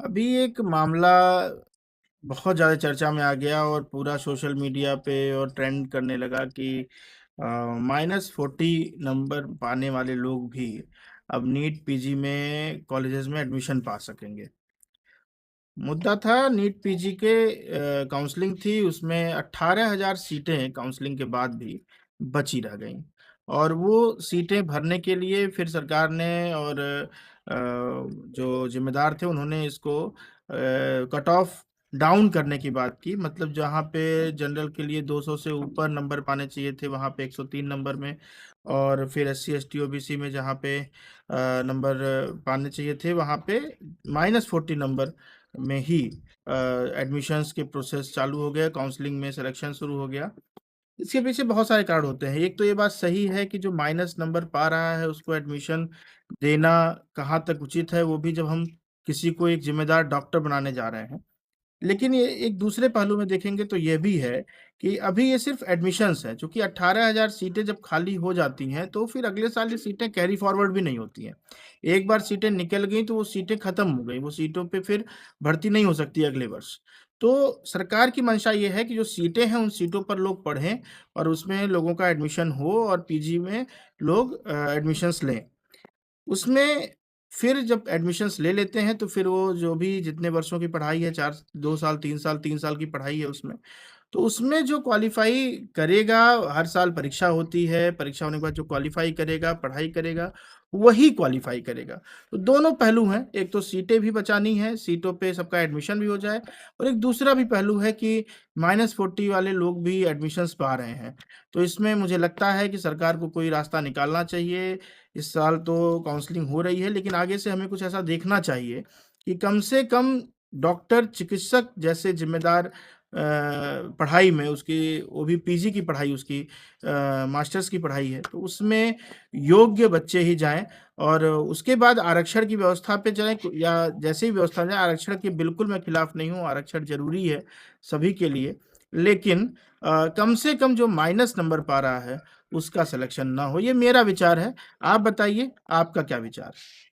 अभी एक मामला बहुत ज़्यादा चर्चा में आ गया और पूरा सोशल मीडिया पे और ट्रेंड करने लगा कि -40 नंबर पाने वाले लोग भी अब नीट पीजी में कॉलेजेस में एडमिशन पा सकेंगे। मुद्दा था नीट पीजी के काउंसलिंग थी, उसमें 18,000 सीटें काउंसलिंग के बाद भी बची रह गईं और वो सीटें भरने के लिए फिर सरकार ने और जो जिम्मेदार थे उन्होंने इसको कट ऑफ डाउन करने की बात की। मतलब जहाँ पे जनरल के लिए 200 से ऊपर नंबर पाने चाहिए थे वहाँ पे 103 नंबर में, और फिर एससी एसटी ओबीसी में जहाँ पे नंबर पाने चाहिए थे वहाँ पे -40 नंबर में ही एडमिशन्स के प्रोसेस चालू हो गए, काउंसलिंग में सिलेक्शन शुरू हो गया। इसके पीछे बहुत सारे कारण होते हैं। एक तो ये बात सही है कि जो माइनस नंबर पा रहा है उसको एडमिशन देना कहाँ तक उचित है, वो भी जब हम किसी को एक जिम्मेदार डॉक्टर बनाने जा रहे हैं। लेकिन ये एक दूसरे पहलू में देखेंगे तो ये भी है कि अभी ये सिर्फ एडमिशन्स है, चूंकि 18,000 सीटें जब खाली हो जाती हैं तो फिर अगले साल ये सीटें कैरी फॉरवर्ड भी नहीं होती हैं। एक बार सीटें निकल गई तो वो सीटें खत्म हो गई, वो सीटों पे फिर भर्ती नहीं हो सकती अगले वर्ष। तो सरकार की मंशा ये है कि जो सीटें हैं उन सीटों पर लोग पढ़ें और उसमें लोगों का एडमिशन हो और पीजी में लोग एडमिशन्स लें। उसमें फिर जब एडमिशन्स ले लेते हैं तो फिर वो जो भी जितने वर्षों की पढ़ाई है, 4 2 साल 3 साल की पढ़ाई है उसमें, तो उसमें जो क्वालीफाई करेगा, हर साल परीक्षा होती है, परीक्षा होने के बाद जो क्वालीफाई करेगा, पढ़ाई करेगा, वही क्वालीफाई करेगा। तो दोनों पहलू हैं, एक तो सीटें भी बचानी है, सीटों पे सबका एडमिशन भी हो जाए, और एक दूसरा भी पहलू है कि -40 वाले लोग भी एडमिशन्स पा रहे हैं। तो इसमें मुझे लगता है कि सरकार को कोई रास्ता निकालना चाहिए। इस साल तो काउंसलिंग हो रही है, लेकिन आगे से हमें कुछ ऐसा देखना चाहिए कि कम से कम डॉक्टर, चिकित्सक जैसे जिम्मेदार पढ़ाई में उसकी, वो भी पीजी की पढ़ाई उसकी, मास्टर्स की पढ़ाई है, तो उसमें योग्य बच्चे ही जाएं और उसके बाद आरक्षण की व्यवस्था पे जाएं, या जैसे ही व्यवस्था जाए। आरक्षण के बिल्कुल मैं खिलाफ नहीं हूँ, आरक्षण जरूरी है सभी के लिए, लेकिन कम से कम जो माइनस नंबर पा रहा है उसका सिलेक्शन ना हो, ये मेरा विचार है। आप बताइए, आपका क्या विचार?